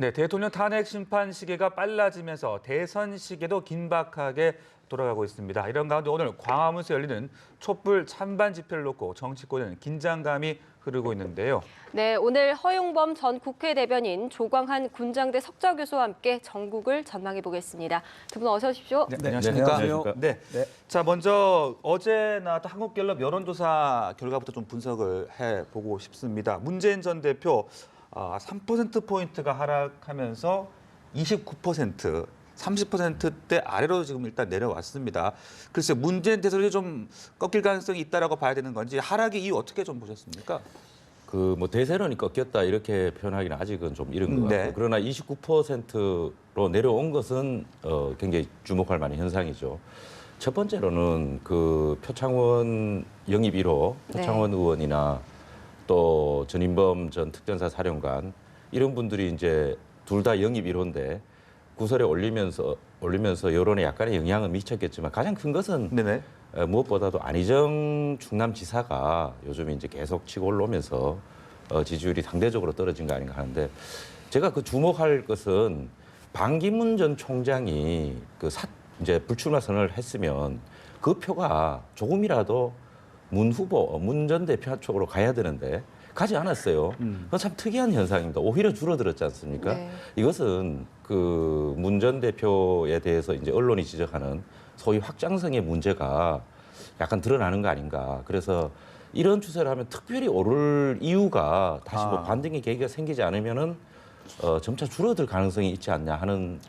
네, 대통령 탄핵 심판 시기가 빨라지면서 대선 시기도 긴박하게 돌아가고 있습니다. 이런 가운데 오늘 광화문에서 열리는 촛불 찬반 집회를 놓고 정치권은 긴장감이 흐르고 있는데요. 네, 오늘 허용범 전 국회 대변인, 조광한 군장대 석좌 교수와 함께 전국을 전망해 보겠습니다. 두 분 어서 오십시오. 네, 안녕하십니까? 안녕하세요. 네. 자, 먼저 어제 나왔던 한국갤럽 여론조사 결과부터 좀 분석을 해보고 싶습니다. 문재인 전 대표 3%포인트가 하락하면서 29%, 30%대 아래로 지금 일단 내려왔습니다. 글쎄 문재인 대선이 좀 꺾일 가능성이 있다라고 봐야 되는 건지 하락의 이유 어떻게 좀 보셨습니까? 뭐 대세론이 꺾였다 이렇게 표현하기는 아직은 좀 이른 것 같아요. 네. 그러나 29%로 내려온 것은 굉장히 주목할 만한 현상이죠. 첫 번째로는 그 표창원 영입 1호, 표창원 의원이나 또 전인범 전 특전사 사령관 이런 분들이 이제 둘 다 영입 1호인데 구설에 올리면서 여론에 약간의 영향을 미쳤겠지만 가장 큰 것은 네네. 무엇보다도 안희정 충남지사가 요즘 이제 계속 치고 올라오면서 지지율이 상대적으로 떨어진 거 아닌가 하는데 제가 그 주목할 것은 반기문 전 총장이 이제 불출마 선언을 했으면 그 표가 조금이라도 문 전 대표 쪽으로 가야 되는데 가지 않았어요. 그건 참 특이한 현상입니다. 오히려 줄어들었지 않습니까? 네. 이것은 그 문 전 대표에 대해서 이제 언론이 지적하는 소위 확장성의 문제가 약간 드러나는 거 아닌가. 그래서 이런 추세를 하면 특별히 오를 이유가 다시 뭐 반등의 계기가 생기지 않으면은 점차 줄어들 가능성이 있지 않냐 하는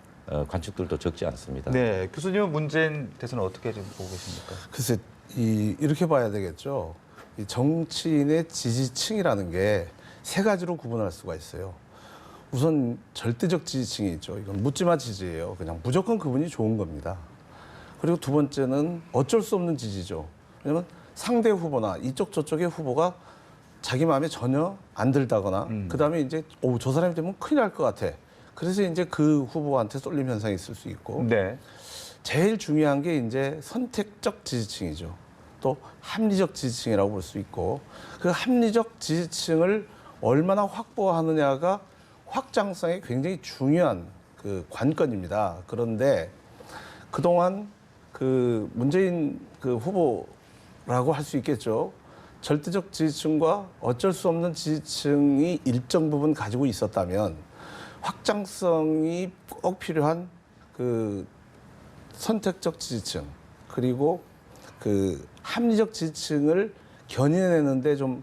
관측들도 적지 않습니다. 네, 교수님은 문재인 대선을 어떻게 좀 보고 계십니까? 글쎄, 이렇게 봐야 되겠죠. 이 정치인의 지지층이라는 게 세 가지로 구분할 수가 있어요. 우선 절대적 지지층이 있죠. 이건 묻지마 지지예요. 그냥 무조건 그분이 좋은 겁니다. 그리고 두 번째는 어쩔 수 없는 지지죠. 왜냐하면 상대 후보나 이쪽 저쪽의 후보가 자기 마음에 전혀 안 들다거나 그다음에 이제 저 사람이 되면 큰일 날 것 같아. 그래서 이제 그 후보한테 쏠림 현상이 있을 수 있고 네. 제일 중요한 게 이제 선택적 지지층이죠. 또 합리적 지지층이라고 볼 수 있고 그 합리적 지지층을 얼마나 확보하느냐가 확장성이 굉장히 중요한 그 관건입니다. 그런데 그동안 그 문재인 그 후보라고 할 수 있겠죠. 절대적 지지층과 어쩔 수 없는 지지층이 일정 부분 가지고 있었다면 확장성이 꼭 필요한 그 선택적 지지층 그리고 그 합리적 지지층을 견인해내는데 좀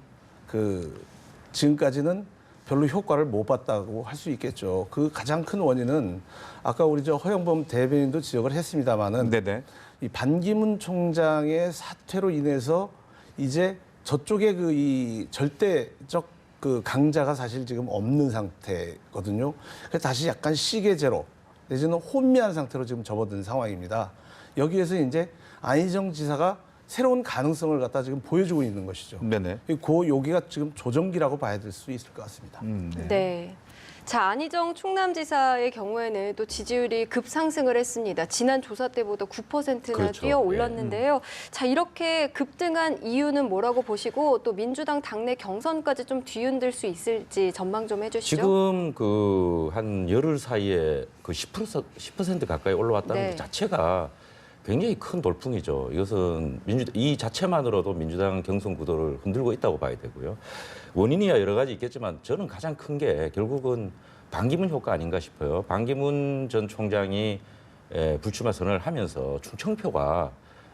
지금까지는 별로 효과를 못 봤다고 할 수 있겠죠. 그 가장 큰 원인은 아까 우리 허영범 대변인도 지적을 했습니다마는 네네. 이 반기문 총장의 사퇴로 인해서 이제 저쪽에 이 절대적 그 강자가 사실 지금 없는 상태거든요. 그래서 다시 약간 시계제로 내지는 혼미한 상태로 지금 접어든 상황입니다. 여기에서 이제 안희정 지사가 새로운 가능성을 갖다 지금 보여주고 있는 것이죠. 네네. 여기가 지금 조정기라고 봐야 될 수 있을 것 같습니다. 네. 네. 자, 안희정 충남지사의 경우에는 또 지지율이 급상승을 했습니다. 지난 조사 때보다 9%나 그렇죠. 뛰어 올랐는데요. 자, 이렇게 급등한 이유는 뭐라고 보시고 또 민주당 당내 경선까지 좀 뒤흔들 수 있을지 전망 좀 해주시죠. 지금 한 열흘 사이에 10% 가까이 올라왔다는 네. 것 자체가 굉장히 큰 돌풍이죠. 이것은 이 자체만으로도 민주당 경선 구도를 흔들고 있다고 봐야 되고요. 원인이야 여러 가지 있겠지만 저는 가장 큰 게 결국은 반기문 효과 아닌가 싶어요. 반기문 전 총장이 불출마 선언을 하면서 충청표가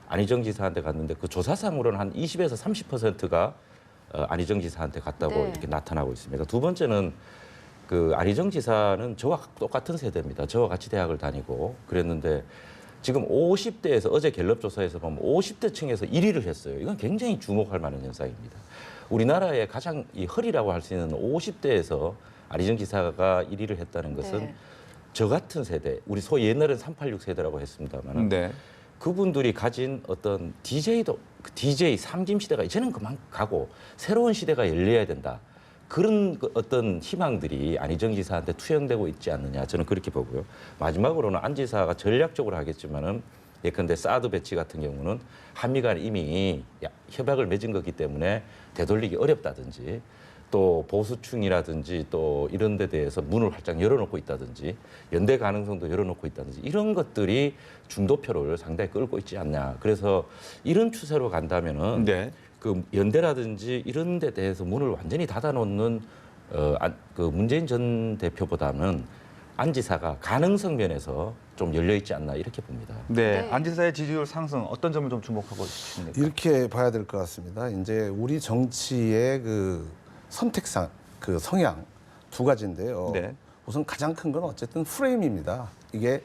안희정 지사한테 갔는데 그 조사상으로는 한 20에서 30%가 안희정 지사한테 갔다고 네. 이렇게 나타나고 있습니다. 두 번째는 안희정 지사는 저와 똑같은 세대입니다. 저와 같이 대학을 다니고 그랬는데 지금 50대에서 어제 갤럽 조사에서 보면 50대 층에서 1위를 했어요. 이건 굉장히 주목할 만한 현상입니다. 우리나라의 가장 이 허리라고 할 수 있는 50대에서 안희정 지사가 1위를 했다는 것은 네. 저 같은 세대, 우리 소위 옛날엔 386 세대라고 했습니다만 네. 그분들이 가진 어떤 DJ 삼김 시대가 이제는 그만 가고 새로운 시대가 열려야 된다. 그런 어떤 희망들이 안희정 지사한테 투영되고 있지 않느냐 저는 그렇게 보고요. 마지막으로는 안 지사가 전략적으로 하겠지만은 예컨대 사드 배치 같은 경우는 한미 간 이미 협약을 맺은 거기 때문에 되돌리기 어렵다든지 또 보수층이라든지 또 이런 데 대해서 문을 활짝 열어놓고 있다든지 연대 가능성도 열어놓고 있다든지 이런 것들이 중도표를 상당히 끌고 있지 않냐. 그래서 이런 추세로 간다면은 네. 그 연대라든지 이런 데 대해서 문을 완전히 닫아놓는 그 문재인 전 대표보다는 안 지사가 가능성 면에서 좀 열려 있지 않나 이렇게 봅니다. 네. 네. 안 지사의 지지율 상승 어떤 점을 좀 주목하고 있습니까? 이렇게 봐야 될 것 같습니다. 이제 우리 정치의 그 선택상 그 성향 두 가지인데요. 네. 우선 가장 큰 건 어쨌든 프레임입니다. 이게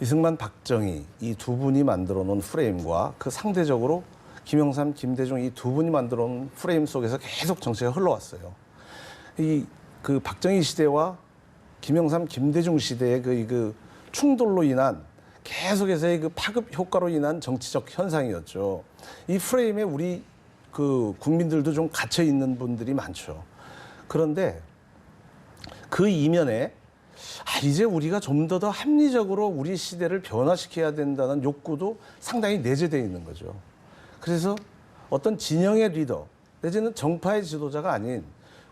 이승만, 박정희 이 두 분이 만들어 놓은 프레임과 그 상대적으로 김영삼, 김대중 이 두 분이 만들어 놓은 프레임 속에서 계속 정치가 흘러왔어요. 이 그 박정희 시대와 김영삼, 김대중 시대의 그 충돌로 인한 계속해서의 그 파급 효과로 인한 정치적 현상이었죠. 이 프레임에 우리 그 국민들도 좀 갇혀 있는 분들이 많죠. 그런데 그 이면에 이제 우리가 좀 더 합리적으로 우리 시대를 변화시켜야 된다는 욕구도 상당히 내재되어 있는 거죠. 그래서 어떤 진영의 리더 내지는 정파의 지도자가 아닌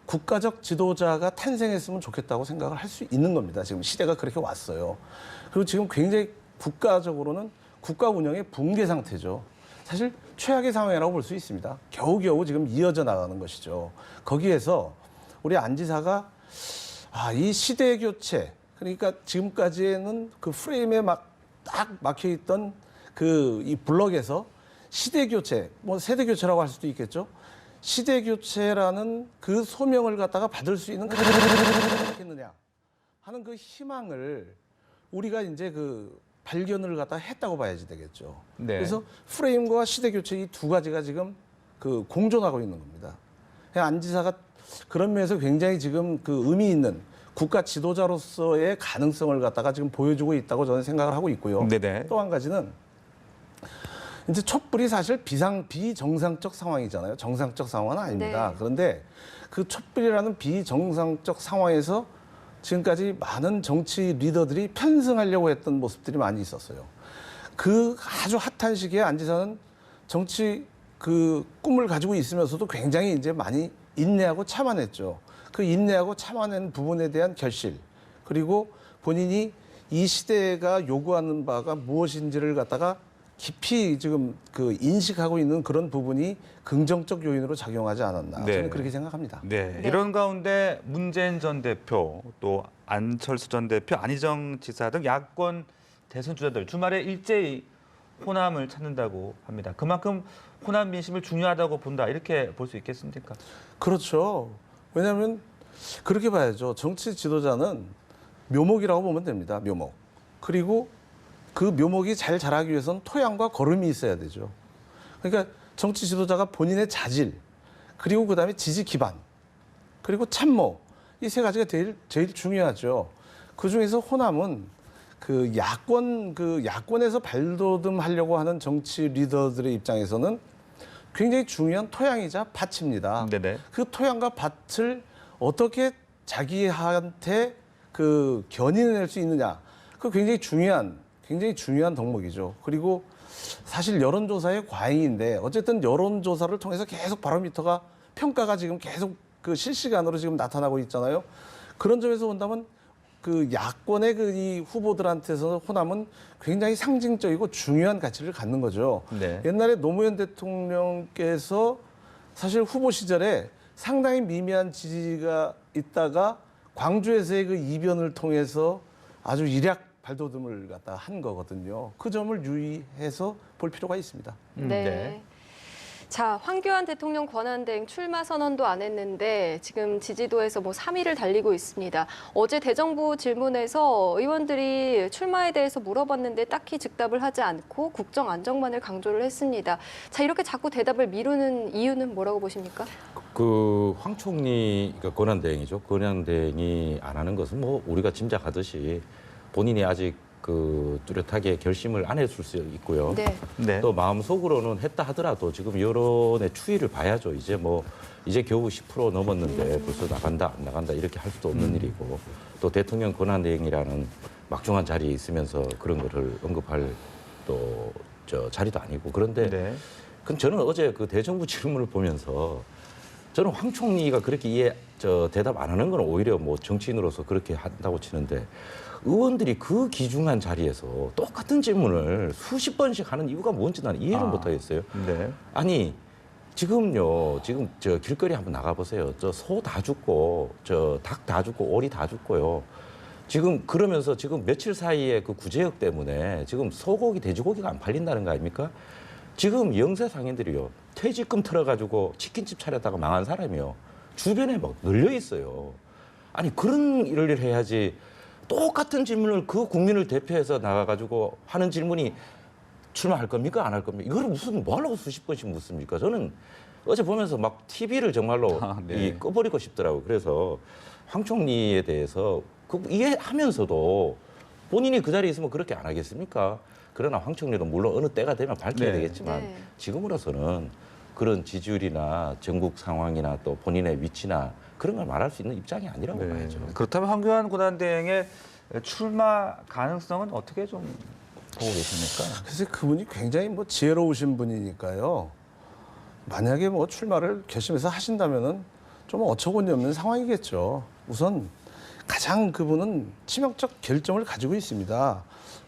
국가적 지도자가 탄생했으면 좋겠다고 생각을 할 수 있는 겁니다. 지금 시대가 그렇게 왔어요. 그리고 지금 굉장히 국가적으로는 국가 운영의 붕괴 상태죠. 사실 최악의 상황이라고 볼 수 있습니다. 겨우겨우 지금 이어져 나가는 것이죠. 거기에서 우리 안 지사가 이 시대 교체, 그러니까 지금까지는 그 프레임에 딱 막혀 있던 그 이 블럭에서 시대 교체, 뭐 세대 교체라고 할 수도 있겠죠. 시대 교체라는 그 소명을 갖다가 받을 수 있는 가능했느냐 하는 그 희망을 우리가 이제 그 발견을 갖다 했다고 봐야지 되겠죠. 네. 그래서 프레임과 시대 교체 이 두 가지가 지금 그 공존하고 있는 겁니다. 안 지사가 그런 면에서 굉장히 지금 그 의미 있는 국가 지도자로서의 가능성을 갖다가 지금 보여주고 있다고 저는 생각을 하고 있고요. 네네. 또 한 가지는 이제 촛불이 사실 비정상적 상황이잖아요. 정상적 상황은 아닙니다. 네. 그런데 그 촛불이라는 비정상적 상황에서 지금까지 많은 정치 리더들이 편승하려고 했던 모습들이 많이 있었어요. 그 아주 핫한 시기에 안 지사는 정치 그 꿈을 가지고 있으면서도 굉장히 이제 많이 인내하고 참아냈죠. 그 인내하고 참아낸 부분에 대한 결실, 그리고 본인이 이 시대가 요구하는 바가 무엇인지를 갖다가 깊이 지금 그 인식하고 있는 그런 부분이 긍정적 요인으로 작용하지 않았나. 네. 저는 그렇게 생각합니다. 네. 네. 이런 가운데 문재인 전 대표, 또 안철수 전 대표, 안희정 지사 등 야권 대선 주자들 주말에 일제히 호남을 찾는다고 합니다. 그만큼 호남 민심을 중요하다고 본다, 이렇게 볼 수 있겠습니까? 그렇죠. 왜냐하면 그렇게 봐야죠. 정치 지도자는 묘목이라고 보면 됩니다. 묘목. 그리고 그 묘목이 잘 자라기 위해서는 토양과 거름이 있어야 되죠. 그러니까 정치 지도자가 본인의 자질, 그리고 그다음에 지지 기반, 그리고 참모, 이 세 가지가 제일 중요하죠. 그 중에서 호남은 그 야권에서 발돋움하려고 하는 정치 리더들의 입장에서는 굉장히 중요한 토양이자 밭입니다. 네네. 그 토양과 밭을 어떻게 자기한테 그 견인해낼 수 있느냐, 그 굉장히 중요한 덕목이죠. 그리고 사실 여론조사의 과잉인데 어쨌든 여론조사를 통해서 계속 바로미터가 평가가 지금 계속 그 실시간으로 지금 나타나고 있잖아요. 그런 점에서 본다면 그 야권의 그 이 후보들한테서 호남은 굉장히 상징적이고 중요한 가치를 갖는 거죠. 네. 옛날에 노무현 대통령께서 사실 후보 시절에 상당히 미미한 지지가 있다가 광주에서의 그 이변을 통해서 아주 일약 발돋움을 갖다 한 거거든요. 그 점을 유의해서 볼 필요가 있습니다. 네. 네. 자, 황교안 대통령 권한대행 출마 선언도 안 했는데 지금 지지도에서 3위를 달리고 있습니다. 어제 대정부 질문에서 의원들이 출마에 대해서 물어봤는데 딱히 즉답을 하지 않고 국정 안정만을 강조를 했습니다. 자, 이렇게 자꾸 대답을 미루는 이유는 뭐라고 보십니까? 그 황 총리가 권한대행이죠. 권한대행이 안 하는 것은 뭐 우리가 짐작하듯이 본인이 아직 그 뚜렷하게 결심을 안 했을 수 있고요. 네. 네. 또 마음속으로는 했다 하더라도 지금 여론의 추이를 봐야죠. 이제 겨우 10% 넘었는데 벌써 나간다 안 나간다 이렇게 할 수도 없는 일이고, 또 대통령 권한대행이라는 막중한 자리에 있으면서 그런 거를 언급할 또 자리도 아니고. 그런데 네. 저는 어제 그 대정부 질문을 보면서 저는 황 총리가 그렇게 대답 안 하는 건 오히려 뭐 정치인으로서 그렇게 한다고 치는데 의원들이 그 귀중한 자리에서 똑같은 질문을 수십 번씩 하는 이유가 뭔지 나는 이해를 못 하겠어요. 네. 아니 지금요, 지금 저 길거리 한번 나가보세요. 저 소 다 죽고, 저 닭 다 죽고, 오리 다 죽고요. 지금 그러면서 지금 며칠 사이에 그 구제역 때문에 지금 소고기, 돼지고기가 안 팔린다는 거 아닙니까? 지금 영세 상인들이요, 퇴직금 털어가지고 치킨집 차렸다가 망한 사람이요, 주변에 막 널려 있어요. 아니 그런 일을 해야지. 똑같은 질문을 그 국민을 대표해서 나가가지고 하는 질문이 출마할 겁니까? 안 할 겁니까? 이걸 무슨 뭐 하려고 수십 번씩 묻습니까? 저는 어제 보면서 막 TV를 정말로 네. 꺼버리고 싶더라고요. 그래서 황 총리에 대해서 이해하면서도 본인이 그 자리에 있으면 그렇게 안 하겠습니까? 그러나 황 총리도 물론 어느 때가 되면 밝혀야 네. 되겠지만 네. 지금으로서는 그런 지지율이나 전국 상황이나 또 본인의 위치나 그런 걸 말할 수 있는 입장이 아니라고 네. 봐야죠. 그렇다면 황교안 권한대행의 출마 가능성은 어떻게 좀 보고 계십니까? 그래서 그분이 굉장히 뭐 지혜로우신 분이니까요. 만약에 뭐 출마를 결심해서 하신다면은 좀 어처구니 없는 상황이겠죠. 우선 가장 그분은 치명적 결점을 가지고 있습니다.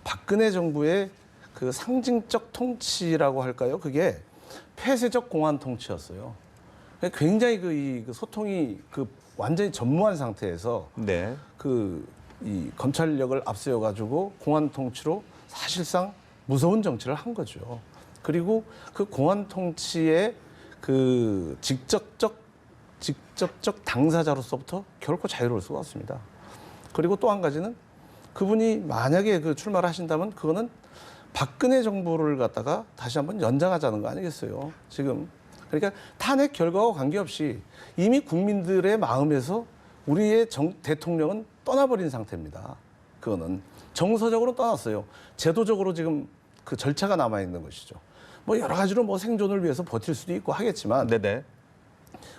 박근혜 정부의 그 상징적 통치라고 할까요? 그게 폐쇄적 공안 통치였어요. 굉장히 그 소통이 완전히 전무한 상태에서 네. 이 검찰력을 앞세워 가지고 공안 통치로 사실상 무서운 정치를 한 거죠. 그리고 그 공안 통치의 그 직접적 당사자로서부터 결코 자유로울 수가 없습니다. 그리고 또 한 가지는 그분이 만약에 그 출마를 하신다면 그거는 박근혜 정부를 갖다가 다시 한번 연장하자는 거 아니겠어요? 지금 그러니까 탄핵 결과와 관계없이 이미 국민들의 마음에서 우리의 대통령은 떠나버린 상태입니다. 그거는 정서적으로 떠났어요. 제도적으로 지금 그 절차가 남아 있는 것이죠. 뭐 여러 가지로 뭐 생존을 위해서 버틸 수도 있고 하겠지만 네네.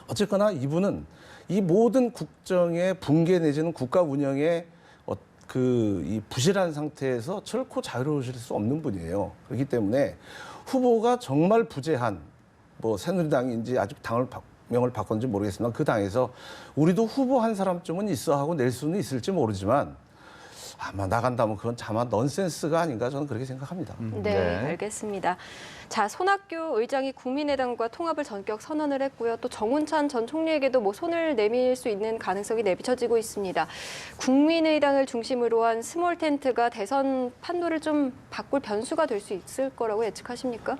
어쨌거나 이분은 이 모든 국정의 붕괴 내지는 국가 운영의 이 부실한 상태에서 결코 자유로우실 수 없는 분이에요. 그렇기 때문에 후보가 정말 부재한 뭐 새누리당인지 아직 명을 바꿨는지 모르겠지만 그 당에서 우리도 후보 한 사람쯤은 있어 하고 낼 수는 있을지 모르지만 아마 나간다면 그건 차마 넌센스가 아닌가 저는 그렇게 생각합니다. 네, 네. 알겠습니다. 자, 손학규 의장이 국민의당과 통합을 전격 선언을 했고요. 또 정운찬 전 총리에게도 뭐 손을 내밀 수 있는 가능성이 내비쳐지고 있습니다. 국민의당을 중심으로 한 스몰 텐트가 대선 판도를 좀 바꿀 변수가 될 수 있을 거라고 예측하십니까?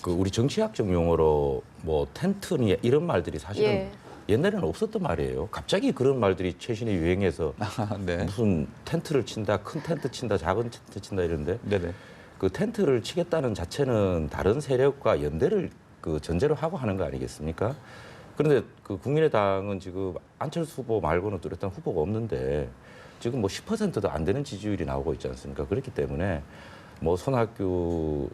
우리 정치학적 용어로 뭐 텐트니 이런 말들이 사실은 예. 옛날에는 없었던 말이에요. 갑자기 그런 말들이 최신에 유행해서 네. 무슨 텐트를 친다, 큰 텐트 친다, 작은 텐트 친다 이런데 네네. 그 텐트를 치겠다는 자체는 다른 세력과 연대를 그 전제로 하고 하는 거 아니겠습니까? 그런데 그 국민의당은 지금 안철수 후보 말고는 뚜렷한 후보가 없는데 지금 뭐 10%도 안 되는 지지율이 나오고 있지 않습니까? 그렇기 때문에 뭐 손학규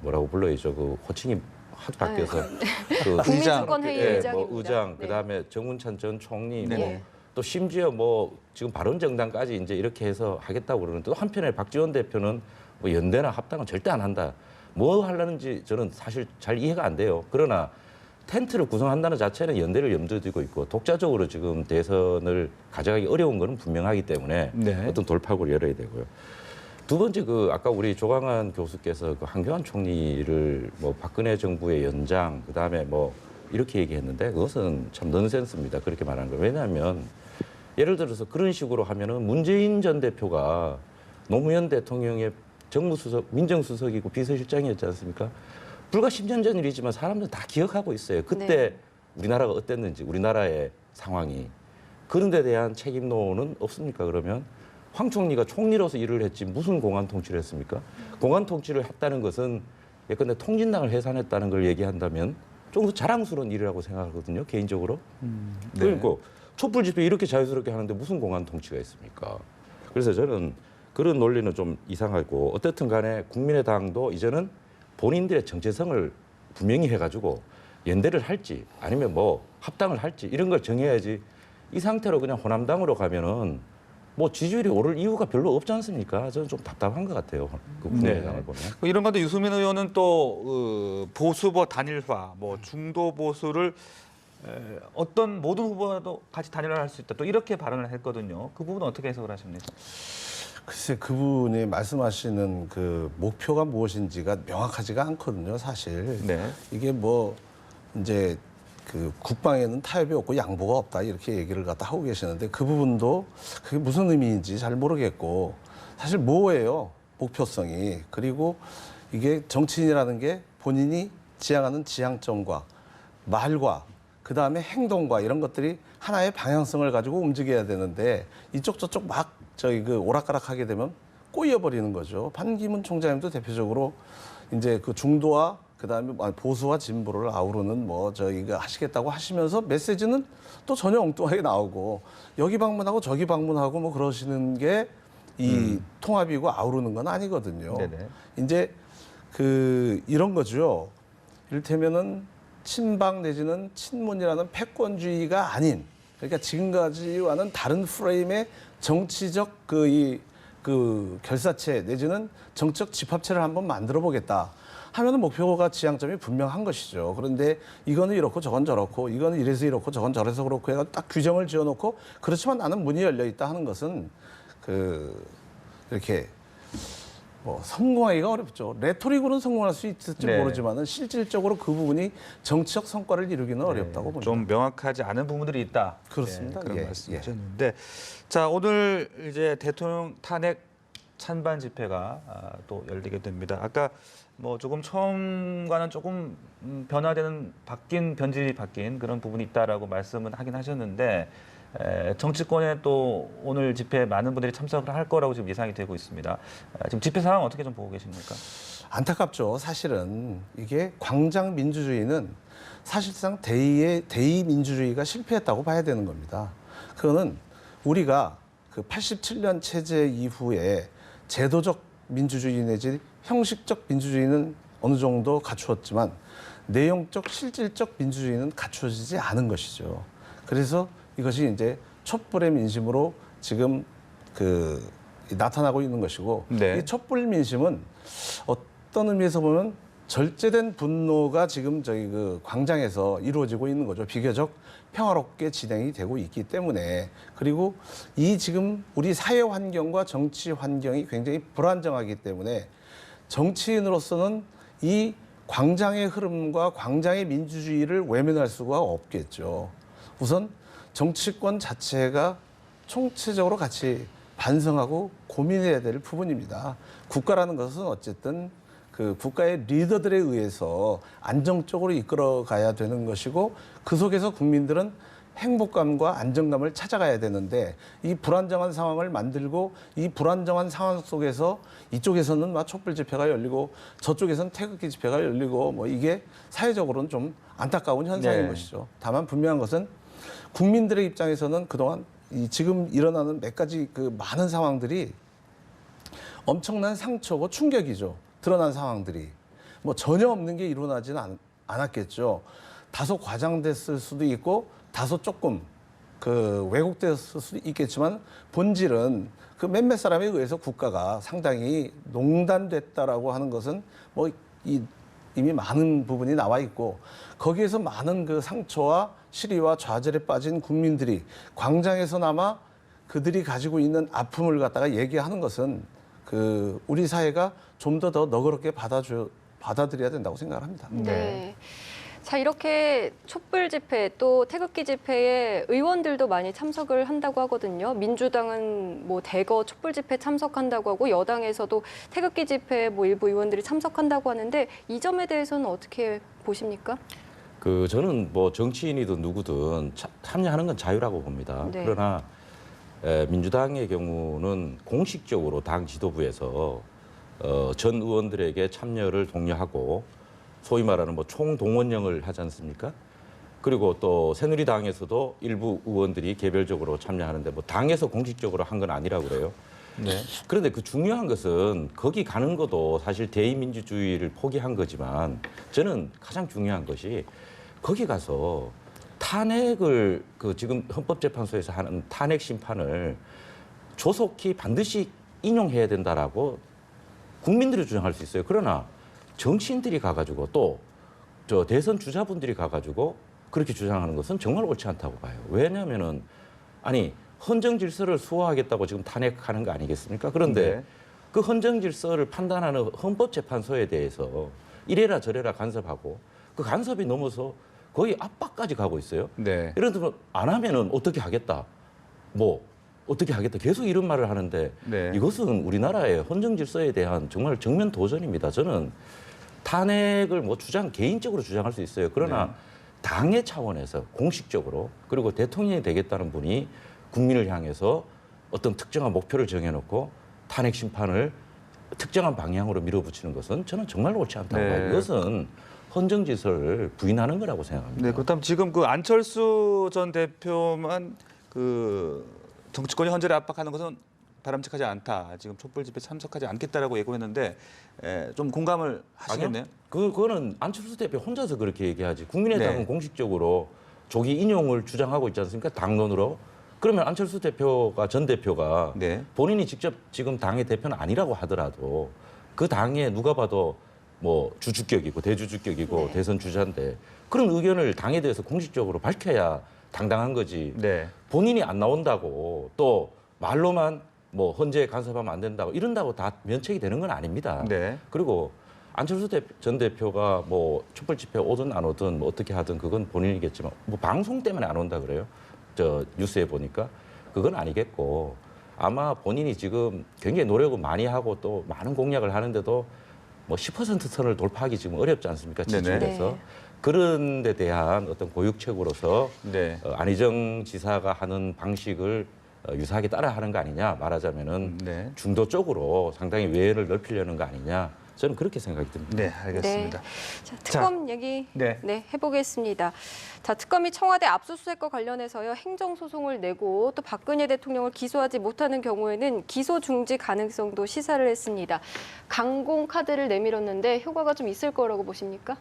뭐라고 불러야죠. 그 호칭이 하도 바뀌어서 그 국민주권회의 예, 의장입니다. 뭐 의장 네. 그다음에 정운찬 전 총리 네. 뭐 또 심지어 뭐 지금 바른정당까지 이제 이렇게 해서 하겠다고 그러는데 또 한편에 박지원 대표는 뭐 연대나 합당은 절대 안 한다. 뭐 하려는지 저는 사실 잘 이해가 안 돼요. 그러나 텐트를 구성한다는 자체는 연대를 염두에 두고 있고 독자적으로 지금 대선을 가져가기 어려운 거는 분명하기 때문에 네. 어떤 돌파구를 열어야 되고요. 두 번째 아까 우리 조광한 교수께서 그 황교안 총리를 뭐 박근혜 정부의 연장 그다음에 뭐 이렇게 얘기했는데 그것은 참 넌센스입니다. 그렇게 말하는 거. 왜냐하면 예를 들어서 그런 식으로 하면은 문재인 전 대표가 노무현 대통령의 정무수석, 민정수석이고 비서실장이었지 않습니까? 불과 10년 전 일이지만 사람들 다 기억하고 있어요. 그때 네. 우리나라가 어땠는지, 우리나라의 상황이. 그런 데 대한 책임론은 없습니까? 그러면 황 총리가 총리로서 일을 했지 무슨 공안 통치를 했습니까? 공안 통치를 했다는 것은 예컨대 통진당을 해산했다는 걸 얘기한다면 좀 더 자랑스러운 일이라고 생각하거든요. 개인적으로. 네. 그러니까 촛불 집회 이렇게 자유스럽게 하는데 무슨 공안 통치가 있습니까? 그래서 저는 그런 논리는 좀 이상하고 어떻든 간에 국민의당도 이제는 본인들의 정체성을 분명히 해가지고 연대를 할지 아니면 뭐 합당을 할지 이런 걸 정해야지 이 상태로 그냥 호남당으로 가면은 뭐 지지율이 오를 이유가 별로 없지 않습니까? 저는 좀 답답한 것 같아요. 그 국민의당을 보면. 이런 건데 유승민 의원은 또 보수보 단일화, 뭐 중도 보수를 어떤 모든 후보와도 같이 단일화할 수 있다. 또 이렇게 발언을 했거든요. 그 부분은 어떻게 해석을 하십니까? 글쎄 그분이 말씀하시는 그 목표가 무엇인지가 명확하지가 않거든요, 사실. 네. 이게 뭐 이제 그 국방에는 타협이 없고 양보가 없다 이렇게 얘기를 갖다 하고 계시는데 그 부분도 그게 무슨 의미인지 잘 모르겠고 사실 뭐예요 목표성이. 그리고 이게 정치인이라는 게 본인이 지향하는 지향점과 말과 그 다음에 행동과 이런 것들이 하나의 방향성을 가지고 움직여야 되는데 이쪽 저쪽 막 저희 그 오락가락하게 되면 꼬여버리는 거죠. 반기문 총장님도 대표적으로 이제 그 중도와 그다음에 보수와 진보를 아우르는 뭐 저희가 하시겠다고 하시면서 메시지는 또 전혀 엉뚱하게 나오고 여기 방문하고 저기 방문하고 뭐 그러시는 게 이 통합이고 아우르는 건 아니거든요. 네네. 이제 그 이런 거죠. 이를테면은 친박 내지는 친문이라는 패권주의가 아닌 그러니까 지금까지와는 다른 프레임의 정치적 그 결사체 내지는 정책 집합체를 한번 만들어 보겠다 하면은 목표가 지향점이 분명한 것이죠. 그런데 이거는 이렇고 저건 저렇고 이거는 이래서 이렇고 저건 저래서 그렇고 해가 딱 규정을 지어놓고 그렇지만 나는 문이 열려 있다 하는 것은 그 이렇게 뭐 성공하기가 어렵죠. 레토릭으로는 성공할 수 있을지 네. 모르지만은 실질적으로 그 부분이 정치적 성과를 이루기는 어렵다고 봅니다. 좀 명확하지 않은 부분들이 있다. 그렇습니다. 네, 그런 예, 말씀이셨는데, 자 오늘 이제 대통령 탄핵 찬반 집회가 또 열리게 됩니다. 아까 뭐 조금 처음과는 조금 변질이 바뀐 그런 부분이 있다라고 말씀은 하긴 하셨는데 정치권에 또 오늘 집회에 많은 분들이 참석을 할 거라고 지금 예상이 되고 있습니다. 지금 집회 상황 어떻게 좀 보고 계십니까? 안타깝죠. 사실은 이게 광장 민주주의는 사실상 대의 민주주의가 실패했다고 봐야 되는 겁니다. 그거는 우리가 그 87년 체제 이후에 제도적 민주주의 내지 형식적 민주주의는 어느 정도 갖추었지만 내용적 실질적 민주주의는 갖추어지지 않은 것이죠. 그래서 이것이 이제 촛불의 민심으로 지금 그 나타나고 있는 것이고 네. 이 촛불 민심은 어떤 의미에서 보면 절제된 분노가 지금 저희 그 광장에서 이루어지고 있는 거죠. 비교적 평화롭게 진행이 되고 있기 때문에 그리고 이 지금 우리 사회 환경과 정치 환경이 굉장히 불안정하기 때문에 정치인으로서는 이 광장의 흐름과 광장의 민주주의를 외면할 수가 없겠죠. 우선 정치권 자체가 총체적으로 같이 반성하고 고민해야 될 부분입니다. 국가라는 것은 어쨌든 그 국가의 리더들에 의해서 안정적으로 이끌어가야 되는 것이고 그 속에서 국민들은 행복감과 안정감을 찾아가야 되는데 이 불안정한 상황을 만들고 이 불안정한 상황 속에서 이쪽에서는 막 촛불 집회가 열리고 저쪽에서는 태극기 집회가 열리고 뭐 이게 사회적으로는 좀 안타까운 현상인 네. 것이죠. 다만 분명한 것은 국민들의 입장에서는 그동안 이 지금 일어나는 몇 가지 그 많은 상황들이 엄청난 상처고 충격이죠. 드러난 상황들이 뭐 전혀 없는 게 일어나지는 않았겠죠. 다소 과장됐을 수도 있고 다소 조금 그 왜곡됐을 수도 있겠지만 본질은 그 몇몇 사람에 의해서 국가가 상당히 농단됐다라고 하는 것은 뭐 이미 많은 부분이 나와 있고 거기에서 많은 그 상처와 시리와 좌절에 빠진 국민들이 광장에서나마 그들이 가지고 있는 아픔을 갖다가 얘기하는 것은 그 우리 사회가 좀 더 너그럽게 받아들여야 된다고 생각을 합니다. 네. 자, 이렇게 촛불 집회 또 태극기 집회에 의원들도 많이 참석을 한다고 하거든요. 민주당은 뭐 대거 촛불 집회 참석한다고 하고 여당에서도 태극기 집회에 뭐 일부 의원들이 참석한다고 하는데 이 점에 대해서는 어떻게 보십니까? 그 저는 뭐 정치인이든 누구든 참여하는 건 자유라고 봅니다. 네. 그러나 민주당의 경우는 공식적으로 당 지도부에서 전 의원들에게 참여를 독려하고 소위 말하는 뭐 총동원령을 하지 않습니까? 그리고 또 새누리당에서도 일부 의원들이 개별적으로 참여하는데 뭐 당에서 공식적으로 한 건 아니라고 그래요. 네. 그런데 그 중요한 것은 거기 가는 것도 사실 대의민주주의를 포기한 거지만 저는 가장 중요한 것이 거기 가서 탄핵을 그 지금 헌법재판소에서 하는 탄핵 심판을 조속히 반드시 인용해야 된다라고 국민들이 주장할 수 있어요. 그러나 정치인들이 가가지고 또 저 대선 주자분들이 가가지고 그렇게 주장하는 것은 정말 옳지 않다고 봐요. 왜냐하면은 아니 헌정 질서를 수호하겠다고 지금 탄핵하는 거 아니겠습니까? 그런데 네. 그 헌정 질서를 판단하는 헌법재판소에 대해서 이래라 저래라 간섭하고 그 간섭이 넘어서 거의 압박까지 가고 있어요. 네. 예를 들면 안 하면은 어떻게 하겠다. 뭐 어떻게 하겠다. 계속 이런 말을 하는데 네. 이것은 우리나라의 헌정 질서에 대한 정말 정면 도전입니다. 저는 탄핵을 뭐 개인적으로 주장할 수 있어요. 그러나 네. 당의 차원에서 공식적으로 그리고 대통령이 되겠다는 분이 국민을 향해서 어떤 특정한 목표를 정해놓고 탄핵 심판을 특정한 방향으로 밀어붙이는 것은 저는 정말 옳지 않다고 네. 봐요. 이것은 헌정 질서를 부인하는 거라고 생각합니다. 네, 그렇다면 지금 그 안철수 전 대표만 그 정치권이 헌재를 압박하는 것은 바람직하지 않다. 지금 촛불 집회 참석하지 않겠다라고 예고했는데 좀 공감을 하시겠네요. 그거는 안철수 대표 혼자서 그렇게 얘기하지. 국민의당은 네. 공식적으로 조기 인용을 주장하고 있지 않습니까? 당론으로. 그러면 안철수 전 대표가 네. 본인이 직접 지금 당의 대표는 아니라고 하더라도 그 당에 누가 봐도 뭐 주주격이고 대주주격이고 네. 대선 주자인데 그런 의견을 당에 대해서 공식적으로 밝혀야 당당한 거지. 네. 본인이 안 나온다고 또 말로만 뭐 헌재에 간섭하면 안 된다고 이런다고 다 면책이 되는 건 아닙니다. 네. 그리고 안철수 전 대표가 뭐 촛불 집회 오든 안 오든 뭐 어떻게 하든 그건 본인이겠지만 뭐 방송 때문에 안 온다 그래요. 저 뉴스에 보니까 그건 아니겠고 아마 본인이 지금 굉장히 노력을 많이 하고 또 많은 공약을 하는데도 뭐 10% 선을 돌파하기 지금 어렵지 않습니까? 네네. 지지율에서. 네. 그런 데 대한 어떤 고육책으로서 네. 안희정 지사가 하는 방식을 유사하게 따라하는 거 아니냐 말하자면은 네. 중도 쪽으로 상당히 외연을 넓히려는 거 아니냐 저는 그렇게 생각이 듭니다. 네, 알겠습니다. 자, 특검 얘기 네. 해보겠습니다. 자, 특검이 청와대 압수수색과 관련해서요 행정소송을 내고 또 박근혜 대통령을 기소하지 못하는 경우에는 기소 중지 가능성도 시사를 했습니다. 강공 카드를 내밀었는데 효과가 좀 있을 거라고 보십니까?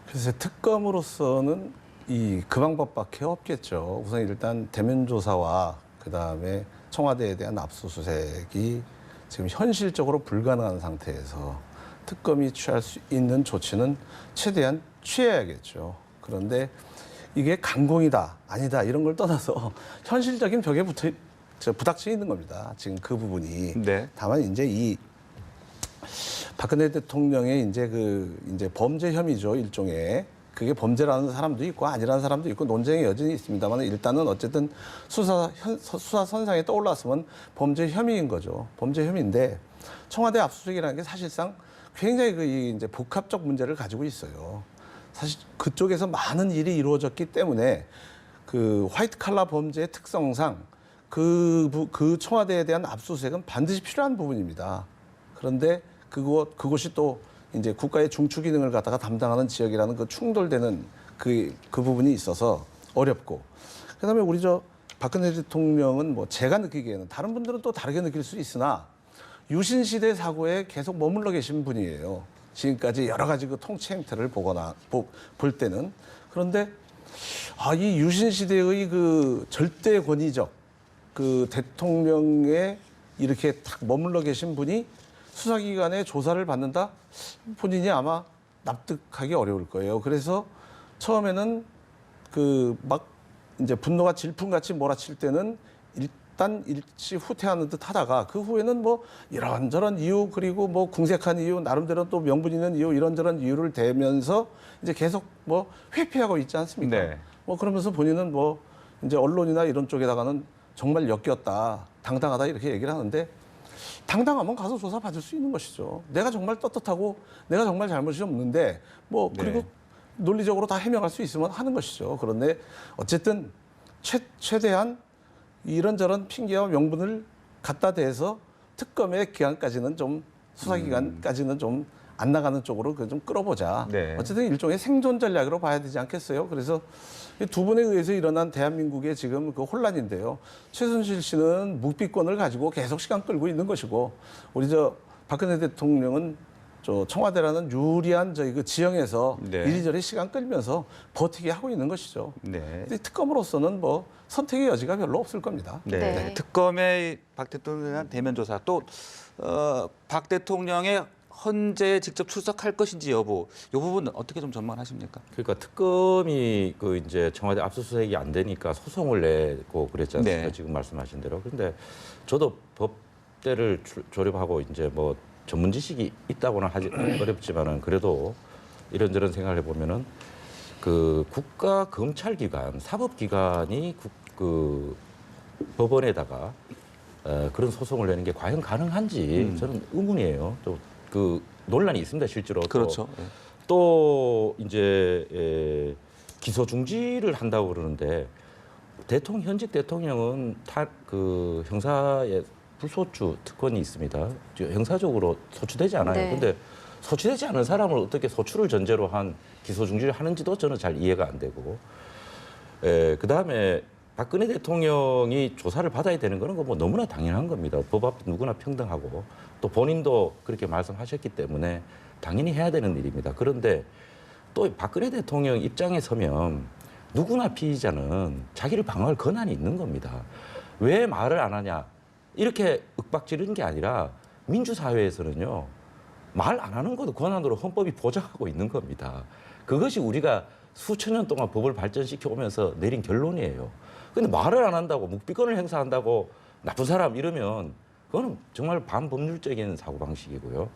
그래서 특검으로서는 그 방법밖에 없겠죠. 우선 일단 대면 조사와 그다음에 청와대에 대한 압수수색이 지금 현실적으로 불가능한 상태에서 특검이 취할 수 있는 조치는 최대한 취해야겠죠. 그런데 이게 강공이다, 아니다 이런 걸 떠나서 현실적인 벽에 부닥쳐 있는 겁니다. 지금 그 부분이. 네. 다만 이제 박근혜 대통령의 이제 범죄 혐의죠, 일종의. 그게 범죄라는 사람도 있고 아니라는 사람도 있고 논쟁이 여전히 있습니다만 일단은 어쨌든 수사 선상에 떠올랐으면 범죄 혐의인 거죠. 범죄 혐의인데 청와대 압수수색이라는 게 사실상 굉장히 이제 복합적 문제를 가지고 있어요. 사실 그쪽에서 많은 일이 이루어졌기 때문에 그 화이트 칼라 범죄의 특성상 그 청와대에 대한 압수수색은 반드시 필요한 부분입니다. 그런데 그곳이 또 이제 국가의 중추 기능을 갖다가 담당하는 지역이라는 그 충돌되는 그 부분이 있어서 어렵고 그다음에 우리 박근혜 대통령은 뭐 제가 느끼기에는 다른 분들은 또 다르게 느낄 수 있으나 유신 시대 사고에 계속 머물러 계신 분이에요. 지금까지 여러 가지 그 통치 행태를 볼 때는 그런데 이 유신 시대의 그 절대 권위적 그 대통령에 이렇게 탁 머물러 계신 분이 수사기관의 조사를 받는다? 본인이 아마 납득하기 어려울 거예요. 그래서 처음에는 이제 분노가 질풍같이 몰아칠 때는 일단 일시 후퇴하는 듯 하다가 그 후에는 뭐 이런저런 이유 그리고 뭐 궁색한 이유 나름대로 또 명분 있는 이유 이런저런 이유를 대면서 이제 계속 뭐 회피하고 있지 않습니까? 네. 뭐 그러면서 본인은 뭐 이제 언론이나 이런 쪽에다가는 정말 역겹다, 당당하다 이렇게 얘기를 하는데 당당하면 가서 조사 받을 수 있는 것이죠. 내가 정말 떳떳하고 내가 정말 잘못이 없는데 뭐 그리고 네. 논리적으로 다 해명할 수 있으면 하는 것이죠. 그런데 어쨌든 최대한 이런저런 핑계와 명분을 갖다 대서 특검의 기간까지는 좀 수사기간까지는 좀 안 나가는 쪽으로 좀 끌어보자. 네. 어쨌든 일종의 생존 전략으로 봐야 되지 않겠어요? 그래서 이 두 분에 의해서 일어난 대한민국의 지금 그 혼란인데요. 최순실 씨는 묵비권을 가지고 계속 시간 끌고 있는 것이고 우리 박근혜 대통령은 청와대라는 유리한 그 지형에서 네. 이리저리 시간 끌면서 버티게 하고 있는 것이죠. 네. 근데 특검으로서는 뭐 선택의 여지가 별로 없을 겁니다. 네. 네. 특검의 박 대통령에 대한 대면 조사 또 박 대통령의 헌재에 직접 출석할 것인지 여부 이 부분 어떻게 좀 전망하십니까? 그러니까 특검이 그 이제 청와대 압수수색이 안 되니까 소송을 내고 그랬지 않습니까? 네. 지금 말씀하신 대로. 그런데 저도 법대를 졸업하고 이제 뭐 전문 지식이 있다고는 하지 어렵지만은 그래도 이런저런 생각을 해보면은 그 국가 검찰기관, 사법기관이 그 법원에다가 그런 소송을 내는 게 과연 가능한지 저는 의문이에요. 또 그 논란이 있습니다, 실제로. 그렇죠. 또 이제 기소 중지를 한다고 그러는데 현직 대통령은 그 형사의 불소추 특권이 있습니다. 형사적으로 소추되지 않아요. 네. 근데 소추되지 않은 사람을 어떻게 소추를 전제로 한 기소 중지를 하는지도 저는 잘 이해가 안 되고. 그다음에 박근혜 대통령이 조사를 받아야 되는 거는 뭐 너무나 당연한 겁니다. 법 앞에 누구나 평등하고 또 본인도 그렇게 말씀하셨기 때문에 당연히 해야 되는 일입니다. 그런데 또 박근혜 대통령 입장에 서면 누구나 피의자는 자기를 방어할 권한이 있는 겁니다. 왜 말을 안 하냐? 이렇게 윽박지르는 게 아니라 민주사회에서는요. 말 안 하는 것도 권한으로 헌법이 보장하고 있는 겁니다. 그것이 우리가 수천 년 동안 법을 발전시켜 오면서 내린 결론이에요. 근데 말을 안 한다고 묵비권을 행사한다고 나쁜 사람 이러면 그거는 정말 반법률적인 사고방식이고요.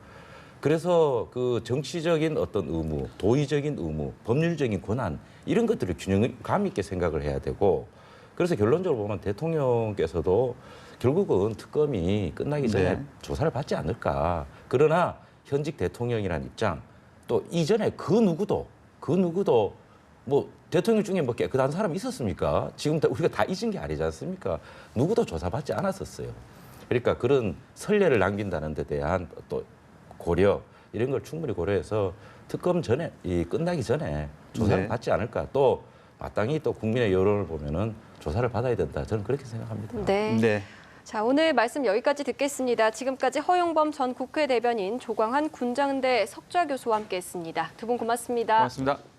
그래서 그 정치적인 어떤 의무, 도의적인 의무, 법률적인 권한 이런 것들을 균형감 있게 생각을 해야 되고 그래서 결론적으로 보면 대통령께서도 결국은 특검이 끝나기 전에 네. 조사를 받지 않을까. 그러나 현직 대통령이라는 입장 또 이전에 그 누구도 뭐 대통령 중에 뭐 깨끗한 사람이 있었습니까? 지금 우리가 다 잊은 게 아니지 않습니까? 누구도 조사받지 않았었어요. 그러니까 그런 선례를 남긴다는 데 대한 또 고려 이런 걸 충분히 고려해서 특검 전에 끝나기 전에 조사를 네. 받지 않을까. 또 마땅히 또 국민의 여론을 보면은 조사를 받아야 된다. 저는 그렇게 생각합니다. 네. 네. 자, 오늘 말씀 여기까지 듣겠습니다. 지금까지 허용범 전 국회 대변인, 조광한 군장대 석좌 교수와 함께했습니다. 두 분 고맙습니다. 고맙습니다.